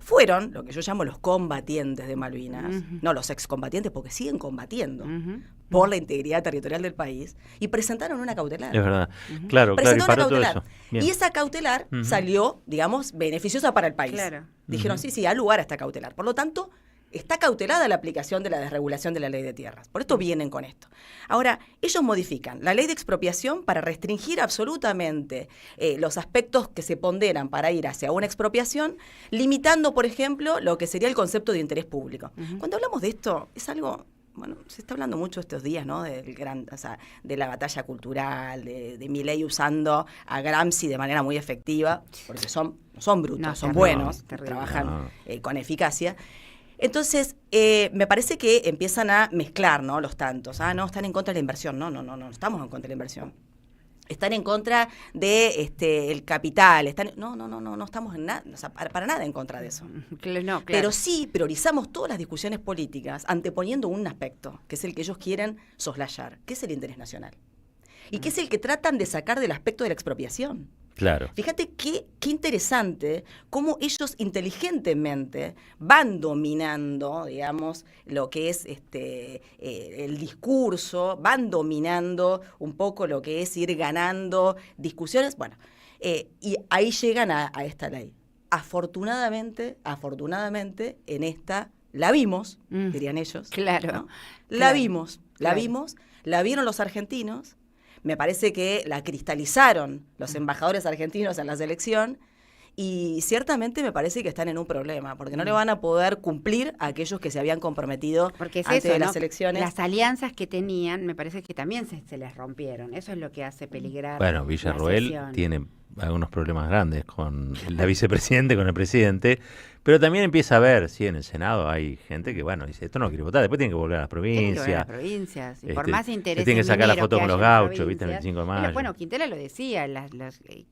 Fueron lo que yo llamo los combatientes de Malvinas, no los excombatientes, porque siguen combatiendo por la integridad territorial del país, y presentaron una cautelar. Es verdad. Claro, y Presentaron para una todo cautelar. eso. Bien. Y esa cautelar salió, digamos, beneficiosa para el país. Claro. Dijeron, sí, da lugar a esta cautelar. Por lo tanto, está cautelada la aplicación de la desregulación de la ley de tierras. Por esto vienen con esto. Ahora, ellos modifican la ley de expropiación para restringir absolutamente los aspectos que se ponderan para ir hacia una expropiación, limitando, por ejemplo, lo que sería el concepto de interés público. Cuando hablamos de esto, es algo... Bueno, se está hablando mucho estos días, ¿no? De la batalla cultural, de Milei usando a Gramsci de manera muy efectiva, porque son brutos, No, son terrible, buenos, terrible. trabajan con eficacia. Entonces, me parece que empiezan a mezclar, ¿no? Los tantos. No, están en contra de la inversión. No estamos en contra de la inversión. Están en contra de el capital. No estamos en nada, o sea, para nada en contra de eso. Claro. Pero sí priorizamos todas las discusiones políticas anteponiendo un aspecto, que es el que ellos quieren soslayar, que es el interés nacional. Y que es el que tratan de sacar del aspecto de la expropiación. Claro. Fíjate qué interesante cómo ellos inteligentemente van dominando, digamos, lo que es el discurso, van dominando un poco lo que es ir ganando discusiones. Bueno, Y ahí llegan a esta ley. Afortunadamente, en esta la vimos, dirían ellos. Claro. ¿no? La Claro. vimos, Claro. la vieron los argentinos. Me parece que la cristalizaron los embajadores argentinos en la selección. Y ciertamente me parece que están en un problema, porque no le van a poder cumplir a aquellos que se habían comprometido Porque es antes eso, de ¿no? las elecciones. Las alianzas que tenían, me parece que también se les rompieron. Eso es lo que hace peligrar. Bueno, la Villarroel sesión. tiene algunos problemas grandes con la vicepresidente, con el presidente, pero también empieza a ver, sí, en el Senado hay gente que, bueno, dice, esto no quiere votar, después tiene que volver a las Tienen que volver a las provincias. provincias. Y por más interés. se tiene que sacar la minero foto con haya los en las gauchos, ¿viste? El provincias. 5 de mayo. Bueno, Quintela lo decía,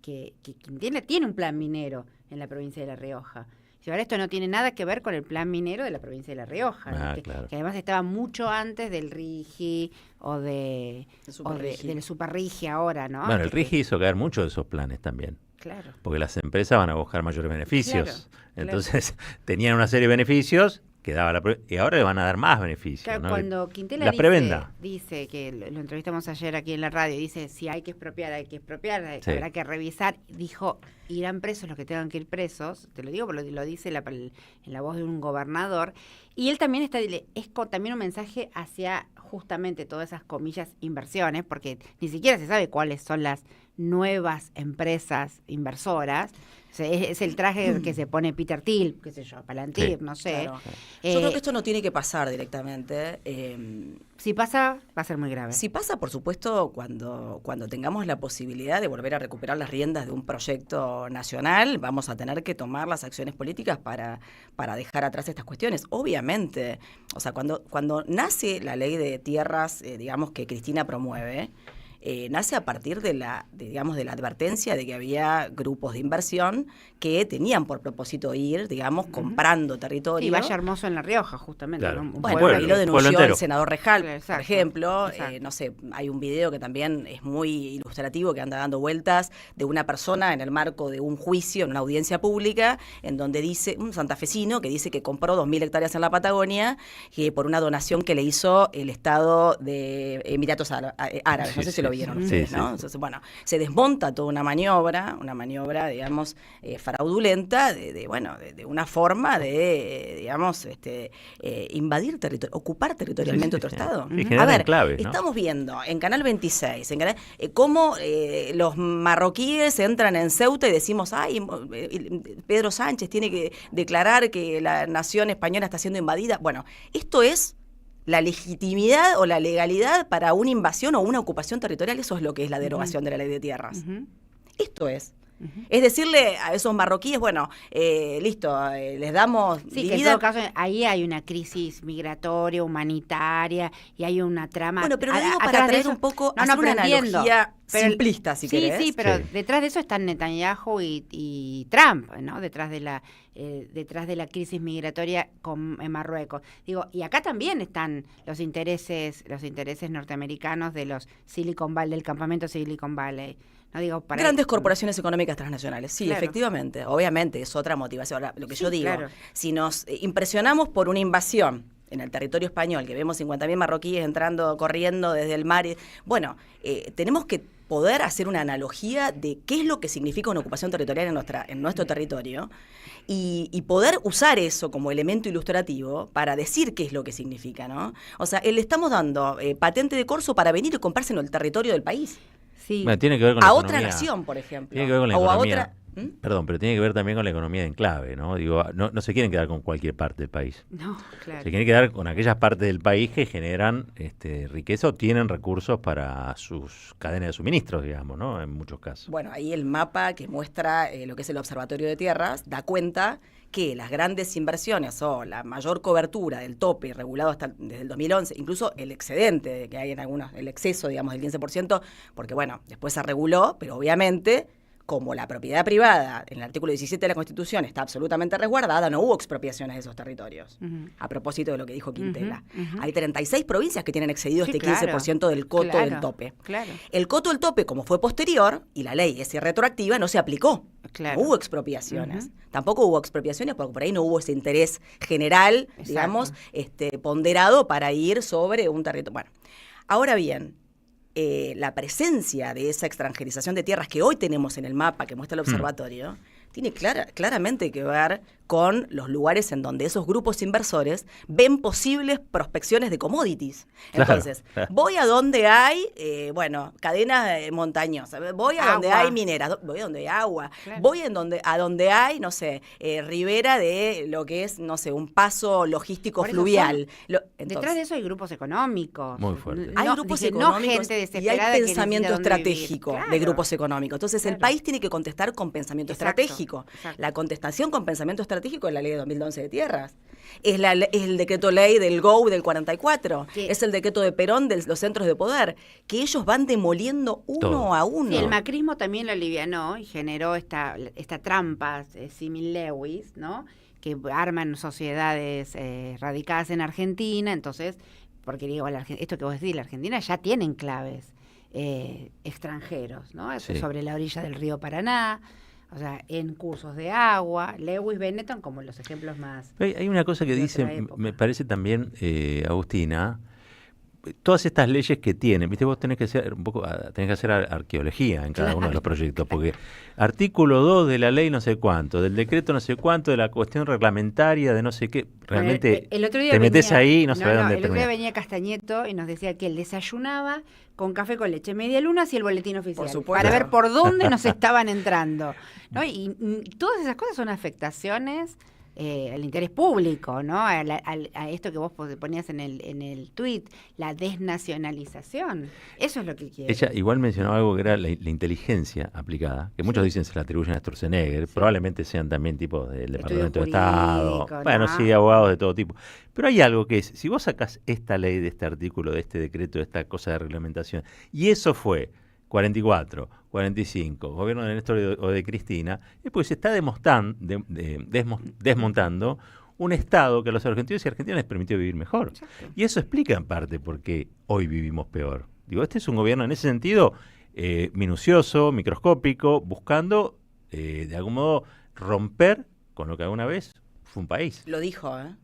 que Quintela tiene un plan minero en la provincia de La Rioja. Y ahora esto no tiene nada que ver con el plan minero de la provincia de La Rioja, ¿no? Claro. Que además estaba mucho antes del RIGI o del Super RIGI ahora, ¿no? Bueno, el RIGI hizo caer muchos de esos planes también. Claro. Porque las empresas van a buscar mayores beneficios. Claro, Entonces, tenían una serie de beneficios que daba y ahora le van a dar más beneficios. Claro, ¿no? cuando Quintela Las prebenda. dice que lo entrevistamos ayer aquí en la radio, dice si hay que expropiar, Sí. habrá que revisar, dijo, irán presos los que tengan que ir presos, te lo digo porque lo dice en la voz de un gobernador, y él también es también un mensaje hacia justamente todas esas comillas inversiones, porque ni siquiera se sabe cuáles son las nuevas empresas inversoras. O sea, es el traje que se pone Peter Thiel, qué sé yo, Palantir, Sí. no sé. Claro. Yo creo que esto no tiene que pasar directamente. Si pasa, va a ser muy grave. Si pasa, por supuesto, cuando tengamos la posibilidad de volver a recuperar las riendas de un proyecto nacional, vamos a tener que tomar las acciones políticas para dejar atrás estas cuestiones. Obviamente, o sea, cuando nace la ley de tierras, digamos, que Cristina promueve, nace a partir de la advertencia de que había grupos de inversión que tenían por propósito ir, digamos, comprando territorio. Y Valle Hermoso en La Rioja, justamente. Claro. ¿no? Un Bueno, pueblo. ahí lo denunció pueblo entero. el senador Rejal, por Exacto, ejemplo. exacto. No sé, hay un video que también es muy ilustrativo que anda dando vueltas de una persona en el marco de un juicio, en una audiencia pública, en donde dice, un santafesino que dice que compró 2.000 hectáreas en la Patagonia por una donación que le hizo el Estado de Emiratos Árabes. No sé si lo vieron sí, ustedes, sí. ¿no? Entonces, bueno, se desmonta toda una maniobra, digamos, fraudulenta de una forma de, digamos, invadir territorio, ocupar territorialmente otro Estado. Sí, A generan ver, enclaves, ¿no? estamos viendo en Canal 26, cómo los marroquíes entran en Ceuta y decimos, ay, Pedro Sánchez tiene que declarar que la nación española está siendo invadida. Bueno, esto es la legitimidad o la legalidad para una invasión o una ocupación territorial. Eso es lo que es la derogación de la ley de tierras. Esto es. Es decirle a esos marroquíes, bueno, listo, les damos Sí, que en vida. todo caso ahí hay una crisis migratoria, humanitaria, y hay una trama. Bueno, pero lo digo para atrás de traer eso- un poco, No, hacer no, una pero entiendo. analogía Pero- simplista, si sí, querés. Sí, pero Sí. detrás de eso están Netanyahu y Trump, ¿no? Detrás de la crisis migratoria en Marruecos. Digo, y acá también están los intereses norteamericanos de los Silicon Valley, del campamento Silicon Valley. No digo para Grandes corporaciones económicas transnacionales, sí, Claro. efectivamente, obviamente es otra motivación. Ahora, lo que Sí, yo digo, claro. si nos impresionamos por una invasión en el territorio español, que vemos 50.000 marroquíes corriendo desde el mar, bueno, tenemos que poder hacer una analogía de qué es lo que significa una ocupación territorial en nuestro territorio y poder usar eso como elemento ilustrativo para decir qué es lo que significa, ¿no? O sea, le estamos dando patente de corso para venir y comprarse en el territorio del país. Sí. Bueno, tiene que ver con la A economía. otra nación, por ejemplo. Tiene que ver con la o economía. a otra. ¿Mm? Perdón, pero tiene que ver también con la economía de enclave, ¿no? Digo, no se quieren quedar con cualquier parte del país. No, claro. Se quieren quedar con aquellas partes del país que generan riqueza o tienen recursos para sus cadenas de suministros, digamos, ¿no? En muchos casos. Bueno, ahí el mapa que muestra lo que es el Observatorio de Tierras da cuenta que las grandes inversiones o la mayor cobertura del tope regulado desde el 2011, incluso el excedente que hay en algunos, el exceso, digamos, del 15%, porque bueno, después se reguló, pero obviamente, como la propiedad privada en el artículo 17 de la Constitución está absolutamente resguardada, no hubo expropiaciones de esos territorios. A propósito de lo que dijo Quintela. Hay 36 provincias que tienen excedido Sí, este claro. 15% del coto Claro, del tope. claro. El coto del tope, como fue posterior, y la ley es retroactiva, no se aplicó. Claro. No hubo expropiaciones. Tampoco hubo expropiaciones porque por ahí no hubo ese interés general, Exacto. digamos, ponderado para ir sobre un territorio. Bueno, ahora bien, la presencia de esa extranjerización de tierras que hoy tenemos en el mapa que muestra el observatorio, tiene claramente que ver con los lugares en donde esos grupos inversores ven posibles prospecciones de commodities. Entonces, voy a donde hay, cadenas montañosas, voy a donde hay mineras, voy a donde hay agua, voy a donde hay, no sé, ribera de lo que es, no sé, un paso logístico fluvial. Detrás de eso hay grupos económicos. Muy fuerte. Hay grupos económicos y hay pensamiento estratégico de grupos económicos. Entonces, el país tiene que contestar con pensamiento estratégico. La contestación con pensamiento estratégico es la ley de 2011 de tierras. Es el decreto ley del GOU del 44. Es el decreto de Perón de los centros de poder. Que ellos van demoliendo uno a uno. Sí, el macrismo también lo alivianó y generó esta trampa símil Lewis, ¿no? Que arman sociedades radicadas en Argentina. Entonces, porque digo, esto que vos decís, la Argentina ya tiene enclaves extranjeros, ¿no? Sí. Sobre la orilla del río Paraná. O sea, en cursos de agua, Lewis, Benetton, como los ejemplos más. Hay una cosa que dice, me parece también, Agustina, todas estas leyes que tienen, viste, vos tenés que hacer arqueología en cada uno de los proyectos, porque artículo 2 de la ley no sé cuánto, del decreto no sé cuánto, de la cuestión reglamentaria de no sé qué, realmente el otro día te metés ahí y no sabés dónde el otro día termina. venía Castañeto y nos decía que él desayunaba con café con leche, media luna y el boletín oficial, Por supuesto. para ver por dónde nos estaban entrando, ¿no? Y todas esas cosas son afectaciones al interés público, ¿no? A esto que vos ponías en el tuit, la desnacionalización. Eso es lo que quiere. Ella igual mencionaba algo que era la inteligencia aplicada, que muchos dicen se la atribuyen a Sturzenegger, probablemente sean también tipos del Departamento de Estado, bueno, sí, abogados de todo tipo. Pero hay algo que es, si vos sacás esta ley de este artículo, de este decreto, de esta cosa de reglamentación, y eso fue 44, 45, gobierno de Néstor o de Cristina, es porque se está desmontando un Estado que a los argentinos y argentinas les permitió vivir mejor. Exacto. Y eso explica en parte por qué hoy vivimos peor. Digo, este es un gobierno en ese sentido minucioso, microscópico, buscando de algún modo romper con lo que alguna vez fue un país. Lo dijo, ¿eh?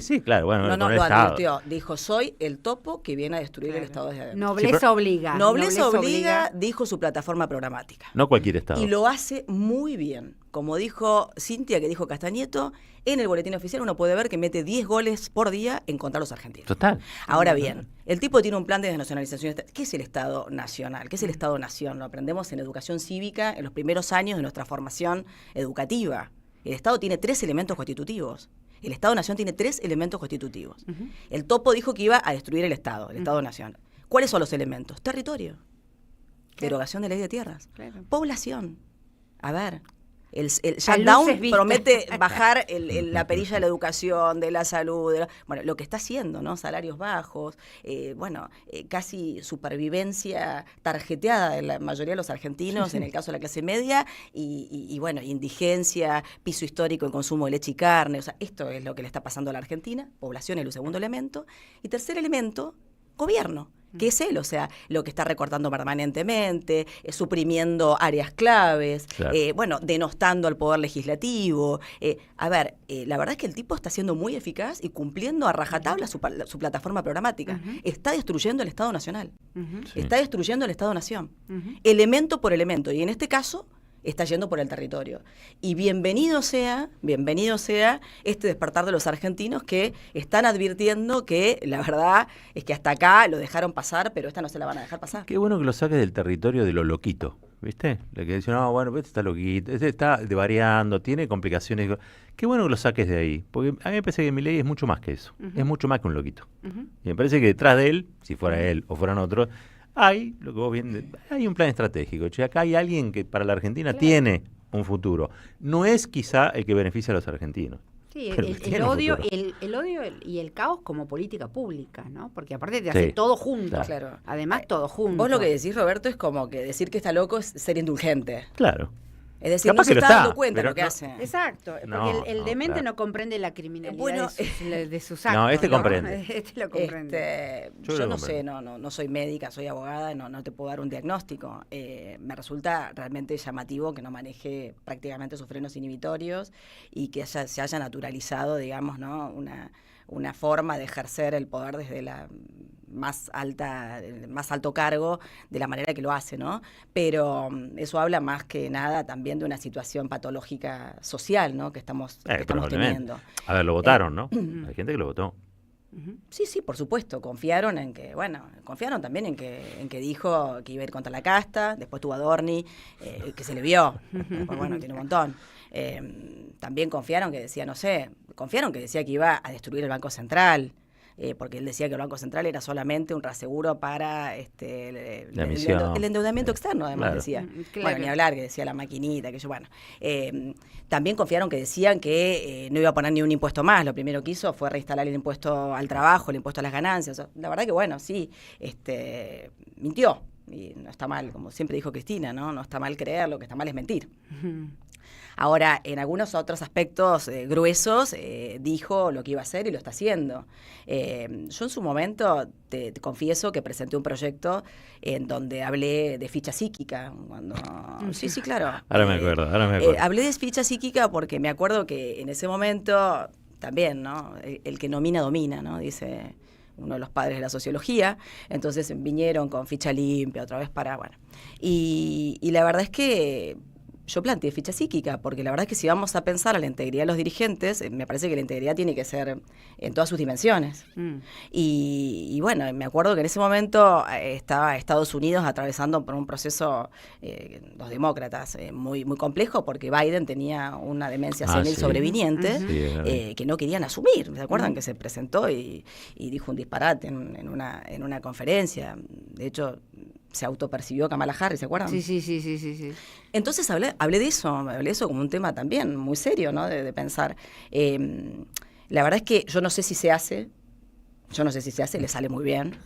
Sí, claro. Bueno, no, lo advirtió. Dijo, soy el topo que viene a destruir el Estado desde adentro. Nobleza obliga. Nobleza obliga, dijo su plataforma programática. No cualquier Estado. Y lo hace muy bien. Como dijo Cintia, que dijo Castañeto, en el boletín oficial uno puede ver que mete 10 goles por día en contra de los argentinos. Total. Ahora bien, el tipo tiene un plan de desnacionalización. ¿Qué es el Estado nacional? ¿Qué es el Estado-nación? Lo aprendemos en educación cívica en los primeros años de nuestra formación educativa. El Estado tiene 3 elementos constitutivos. El Estado-Nación tiene 3 elementos constitutivos. El topo dijo que iba a destruir el Estado, el Estado-Nación. ¿Cuáles son los elementos? Territorio, derogación de ley de tierras, población. A ver, el shutdown promete bajar la perilla de la educación, de la salud, bueno, lo que está haciendo, ¿no? Salarios bajos, casi supervivencia tarjeteada de la mayoría de los argentinos, en el caso de la clase media, y bueno, indigencia, piso histórico en consumo de leche y carne. O sea, esto es lo que le está pasando a la Argentina. Población es el segundo elemento. Y tercer elemento, gobierno. Que es él, o sea, lo que está recortando permanentemente, suprimiendo áreas claves, denostando al poder legislativo. La verdad es que el tipo está siendo muy eficaz y cumpliendo a rajatabla su plataforma programática. Está destruyendo el Estado Nacional, está destruyendo el Estado-Nación, elemento por elemento, y en este caso está yendo por el territorio. Y bienvenido sea este despertar de los argentinos que están advirtiendo que la verdad es que hasta acá lo dejaron pasar, pero esta no se la van a dejar pasar. Qué bueno que lo saques del territorio de lo loquito, ¿viste? Le que dicen, no, bueno, este está loquito, este está variando, tiene complicaciones. Qué bueno que lo saques de ahí, porque a mí me parece que Milei es mucho más que eso, es mucho más que un loquito. Y me parece que detrás de él, si fuera él o fueran otros, hay un plan estratégico. Che, acá hay alguien que para la Argentina tiene un futuro. No es quizá el que beneficia a los argentinos. Sí, el odio y el caos como política pública, ¿no? Porque aparte te hace todo junto. Claro. Además, todo junto. Vos lo que decís, Roberto, es como que decir que está loco es ser indulgente. Claro. Es decir, capaz no se está dando cuenta de lo que hace. Exacto, porque el demente no comprende la criminalidad de sus actos. No, comprende. Este lo comprende. Yo no sé, no soy médica, soy abogada, no te puedo dar un diagnóstico. Me resulta realmente llamativo que no maneje prácticamente sus frenos inhibitorios y que se haya naturalizado, digamos, ¿no? una forma de ejercer el poder desde la más alto cargo, de la manera que lo hace, ¿no? Pero eso habla más que nada también de una situación patológica social, ¿no? que estamos teniendo. A ver, lo votaron, ¿no? Hay gente que lo votó. Sí, por supuesto. Confiaron también en que dijo que iba a ir contra la casta. Después tuvo a Dorni, que se le vio. Después, tiene un montón. También confiaron que decía que iba a destruir el Banco Central. Porque él decía que el Banco Central era solamente un reaseguro para el endeudamiento externo, además decía. Claro. Ni hablar, que decía la maquinita, también confiaron que decían que no iba a poner ni un impuesto más. Lo primero que hizo fue reinstalar el impuesto al trabajo, el impuesto a las ganancias. La verdad que sí, mintió. Y no está mal, como siempre dijo Cristina, ¿no? No está mal creer, lo que está mal es mentir. Ahora, en algunos otros aspectos gruesos, dijo lo que iba a hacer y lo está haciendo. Yo en su momento, te confieso que presenté un proyecto en donde hablé de ficha psíquica. Sí, claro. Ahora me acuerdo. Hablé de ficha psíquica porque me acuerdo que en ese momento también, ¿no? El que nomina, domina, ¿no? Dice uno de los padres de la sociología. Entonces vinieron con ficha limpia otra vez y la verdad es que yo planteé ficha psíquica, porque la verdad es que si vamos a pensar a la integridad de los dirigentes, me parece que la integridad tiene que ser en todas sus dimensiones. Y me acuerdo que en ese momento estaba Estados Unidos atravesando por un proceso, los demócratas, muy, muy complejo, porque Biden tenía una demencia senil sobreviniente que no querían asumir. ¿Se acuerdan que se presentó y dijo un disparate en una conferencia? De hecho, se autopercibió Kamala Harris, ¿se acuerdan? Sí. Entonces hablé de eso como un tema también muy serio, ¿no? De pensar. La verdad es que yo no sé si se hace, le sale muy bien,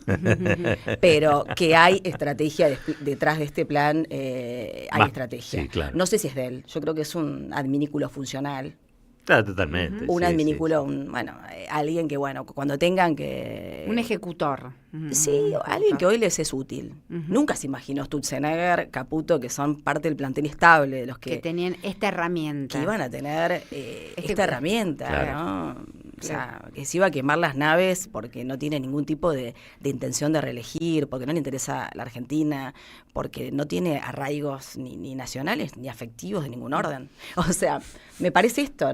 pero que hay estrategia detrás de este plan, hay estrategia. Sí, claro. No sé si es de él, yo creo que es un adminículo funcional. Claro, totalmente. Un adminículo, alguien que, cuando tengan que... Un ejecutor. Sí, alguien que hoy les es útil. Nunca se imaginó Sturzenegger, Caputo, que son parte del plantel estable, de los que tenían esta herramienta. Que iban a tener esta herramienta, claro. ¿no? O sea, que se iba a quemar las naves porque no tiene ningún tipo de intención de reelegir, porque no le interesa la Argentina, porque no tiene arraigos ni nacionales ni afectivos de ningún orden. O sea, me parece esto,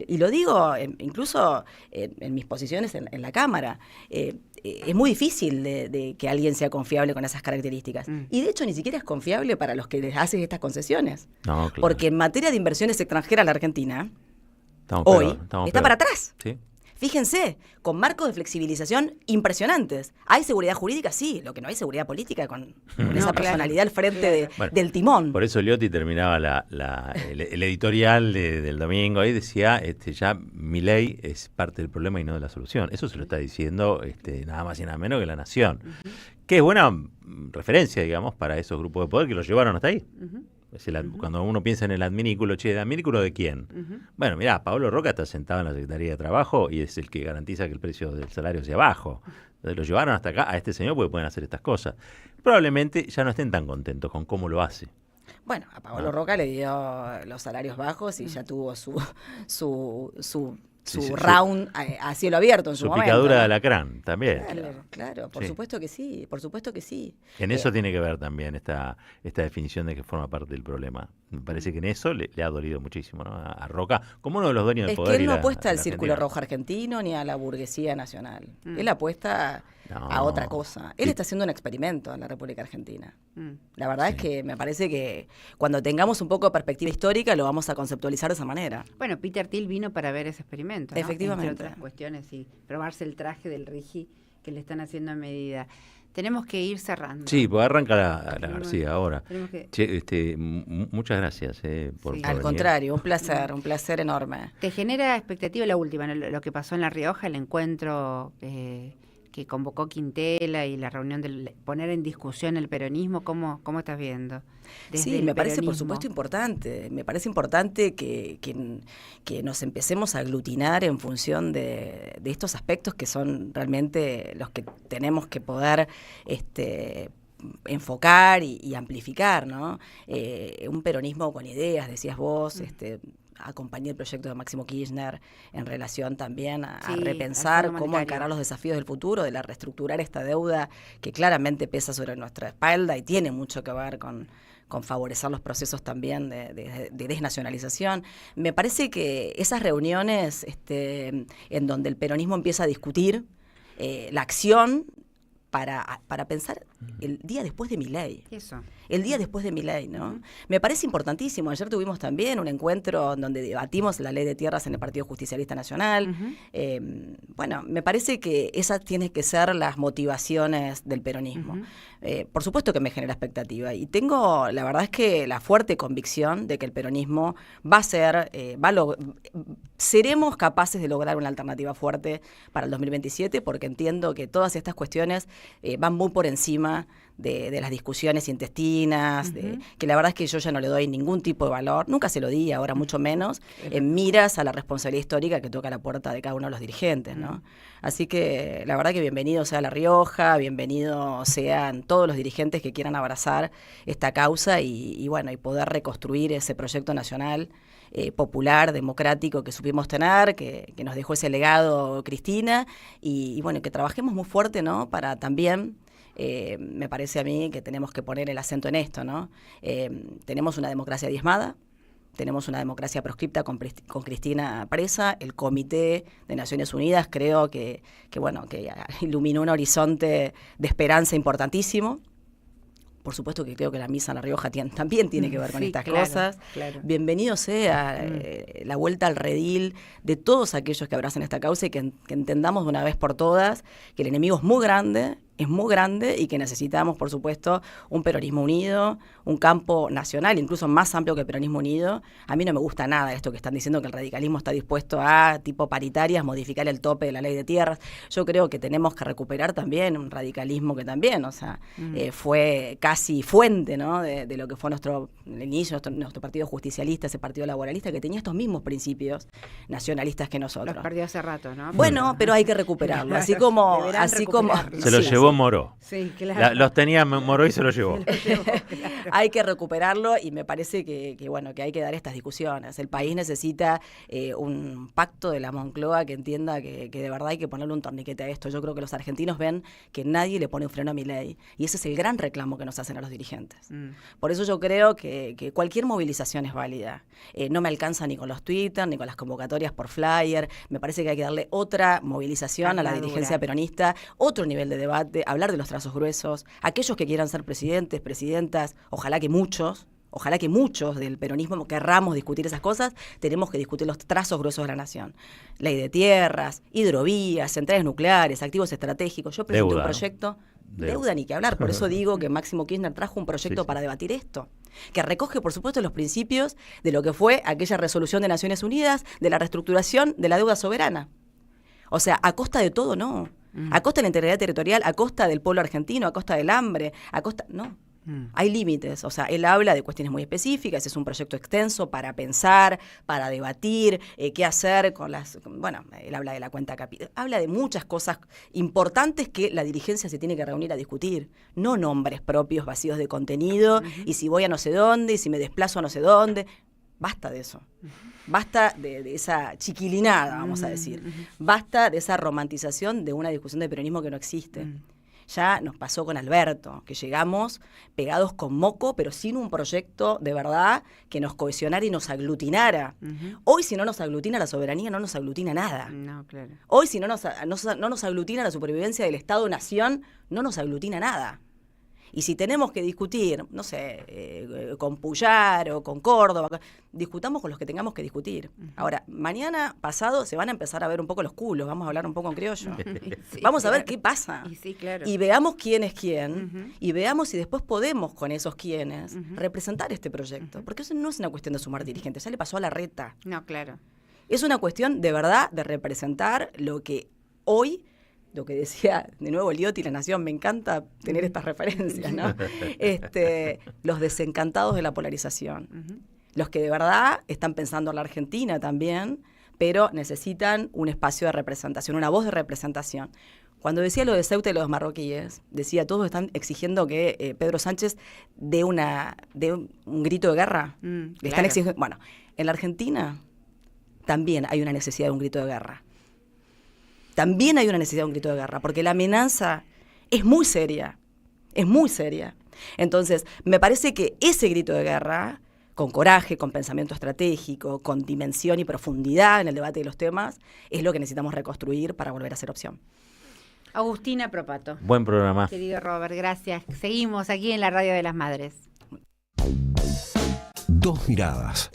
y lo digo incluso en mis posiciones en la Cámara, es muy difícil de que alguien sea confiable con esas características. Y de hecho ni siquiera es confiable para los que les hacen estas concesiones. No, claro. Porque en materia de inversiones extranjeras la Argentina Estamos hoy peor. está para atrás. Sí. Fíjense, con marcos de flexibilización impresionantes. ¿Hay seguridad jurídica? Sí, lo que no hay seguridad política con esa personalidad al frente del timón. Por eso Liotti terminaba el editorial del domingo y decía, ya Milei es parte del problema y no de la solución. Eso se lo está diciendo nada más y nada menos que La Nación. Que es buena referencia, digamos, para esos grupos de poder que lo llevaron hasta ahí. Cuando uno piensa en el adminículo, ¿el adminículo de quién? Bueno, mirá, Pablo Roca está sentado en la Secretaría de Trabajo y es el que garantiza que el precio del salario sea bajo. Entonces lo llevaron hasta acá a este señor porque pueden hacer estas cosas. Probablemente ya no estén tan contentos con cómo lo hace. Bueno, a Pablo Roca le dio los salarios bajos y ya tuvo su round a cielo abierto en su momento. Su picadura de alacrán también. Claro, por supuesto que sí, En eso tiene que ver también esta definición de que forma parte del problema. Me parece que en eso le ha dolido muchísimo, ¿no? A Roca, como uno de los dueños del poder. Es que él no apuesta al círculo rojo argentino ni a la burguesía nacional. Él apuesta a otra cosa. Él está haciendo un experimento en la República Argentina. La verdad es que me parece que cuando tengamos un poco de perspectiva histórica lo vamos a conceptualizar de esa manera. Bueno, Peter Thiel vino para ver ese experimento, ¿no? Efectivamente. Entre otras cuestiones, y probarse el traje del Rigi que le están haciendo a medida. Tenemos que ir cerrando. Sí, pues arranca la García ahora. Muchas gracias por Al contrario, un placer enorme. ¿Te genera expectativa la última, lo que pasó en La Rioja, el encuentro que convocó Quintela y la reunión de poner en discusión el peronismo? ¿Cómo estás viendo? Sí, me parece por supuesto importante. Me parece importante que nos empecemos a aglutinar en función de estos aspectos que son realmente los que tenemos que poder enfocar y amplificar, ¿no? Un peronismo con ideas, decías vos, acompañé el proyecto de Máximo Kirchner en relación también a Sí, repensar al Fondo cómo Monetario. encarar los desafíos del futuro, de la reestructurar esta deuda que claramente pesa sobre nuestra espalda y tiene mucho que ver con favorecer los procesos también de desnacionalización. Me parece que esas reuniones en donde el peronismo empieza a discutir la acción para pensar el día después de Milei. Eso. El día después de Milei, ¿no? Me parece importantísimo. Ayer tuvimos también un encuentro donde debatimos la ley de tierras en el Partido Justicialista Nacional. Bueno, me parece que esas tienen que ser las motivaciones del peronismo. Por supuesto que me genera expectativa y tengo, la verdad es que la fuerte convicción de que el peronismo va a ser, seremos capaces de lograr una alternativa fuerte para el 2027 porque entiendo que todas estas cuestiones van muy por encima de las discusiones intestinas, que la verdad es que yo ya no le doy ningún tipo de valor, nunca se lo di, ahora mucho menos, en miras a la responsabilidad histórica que toca la puerta de cada uno de los dirigentes, ¿no? Así que la verdad que bienvenido sea La Rioja, bienvenidos sean todos los dirigentes que quieran abrazar esta causa y bueno, y poder reconstruir ese proyecto nacional popular, democrático que supimos tener, que nos dejó ese legado Cristina y bueno, que trabajemos muy fuerte, ¿no? Para también me parece a mí que tenemos que poner el acento en esto, ¿no? Tenemos una democracia diezmada, tenemos una democracia proscripta con Cristina presa, el Comité de Naciones Unidas creo que iluminó un horizonte de esperanza importantísimo. Por supuesto que creo que la misa en La Rioja también tiene que ver con estas cosas. Claro. Bienvenido sea la vuelta al redil de todos aquellos que abrazan esta causa y que entendamos de una vez por todas que el enemigo es muy grande y que necesitamos, por supuesto, un peronismo unido, un campo nacional, incluso más amplio que el peronismo unido. A mí no me gusta nada esto que están diciendo que el radicalismo está dispuesto a, tipo paritarias, modificar el tope de la ley de tierras. Yo creo que tenemos que recuperar también un radicalismo que también, fue casi fuente, ¿no? de lo que fue el inicio de nuestro partido justicialista, ese partido laboralista, que tenía estos mismos principios nacionalistas que nosotros. Los perdió hace rato, ¿no? Bueno, pero hay que recuperarlo, así como se lo llevó Moró. Sí, claro. Los tenía Moró y se los llevó. Hay que recuperarlo y me parece que hay que dar estas discusiones. El país necesita un pacto de la Moncloa que entienda que de verdad hay que ponerle un torniquete a esto. Yo creo que los argentinos ven que nadie le pone un freno a Milei y ese es el gran reclamo que nos hacen a los dirigentes. Por eso yo creo que cualquier movilización es válida. No me alcanza ni con los Twitter, ni con las convocatorias por flyer. Me parece que hay que darle otra movilización a la dirigencia peronista, otro nivel de debate, hablar de los trazos gruesos, aquellos que quieran ser presidentes, presidentas, ojalá que muchos del peronismo querramos discutir esas cosas, tenemos que discutir los trazos gruesos de la nación. Ley de tierras, hidrovías, centrales nucleares, activos estratégicos. Yo presenté un proyecto, deuda ni que hablar, por eso digo que Máximo Kirchner trajo un proyecto para debatir esto, que recoge, por supuesto, los principios de lo que fue aquella resolución de Naciones Unidas de la reestructuración de la deuda soberana. O sea, a costa de todo, no. A costa de la integridad territorial, a costa del pueblo argentino, a costa del hambre, a costa... No. Hay límites, o sea, él habla de cuestiones muy específicas, es un proyecto extenso para pensar, para debatir, qué hacer con las... Bueno, él habla de la cuenta capital, habla de muchas cosas importantes que la dirigencia se tiene que reunir a discutir, no nombres propios vacíos de contenido, y si voy a no sé dónde, y si me desplazo a no sé dónde, basta de eso. Basta de esa chiquilinada, vamos a decir. Basta de esa romantización de una discusión de peronismo que no existe. Ya nos pasó con Alberto, que llegamos pegados con moco, pero sin un proyecto de verdad que nos cohesionara y nos aglutinara. Hoy, si no nos aglutina la soberanía, no nos aglutina nada. No, claro. Hoy, si no nos aglutina la supervivencia del Estado-Nación, no nos aglutina nada. Y si tenemos que discutir, no sé, con Puyar o con Córdoba, discutamos con los que tengamos que discutir. Ahora, mañana pasado se van a empezar a ver un poco los culos, vamos a hablar un poco en criollo. Sí, vamos a ver qué pasa. Sí, claro. Y veamos quién es quién, y veamos si después podemos con esos quiénes representar este proyecto. Porque eso no es una cuestión de sumar dirigentes, ya le pasó a Larreta. No, claro. Es una cuestión de verdad de representar lo que hoy... Lo que decía, de nuevo, Liotti y La Nación, me encanta tener estas referencias, ¿no? Los desencantados de la polarización. Los que de verdad están pensando en la Argentina también, pero necesitan un espacio de representación, una voz de representación. Cuando decía lo de Ceuta y los marroquíes, decía, todos están exigiendo que Pedro Sánchez dé un grito de guerra. Le están exigiendo, bueno, en la Argentina también hay una necesidad de un grito de guerra. También hay una necesidad de un grito de guerra, porque la amenaza es muy seria, es muy seria. Entonces, me parece que ese grito de guerra, con coraje, con pensamiento estratégico, con dimensión y profundidad en el debate de los temas, es lo que necesitamos reconstruir para volver a ser opción. Agustina Propato. Buen programa. Querido Robert, gracias. Seguimos aquí en la Radio de las Madres. Dos miradas.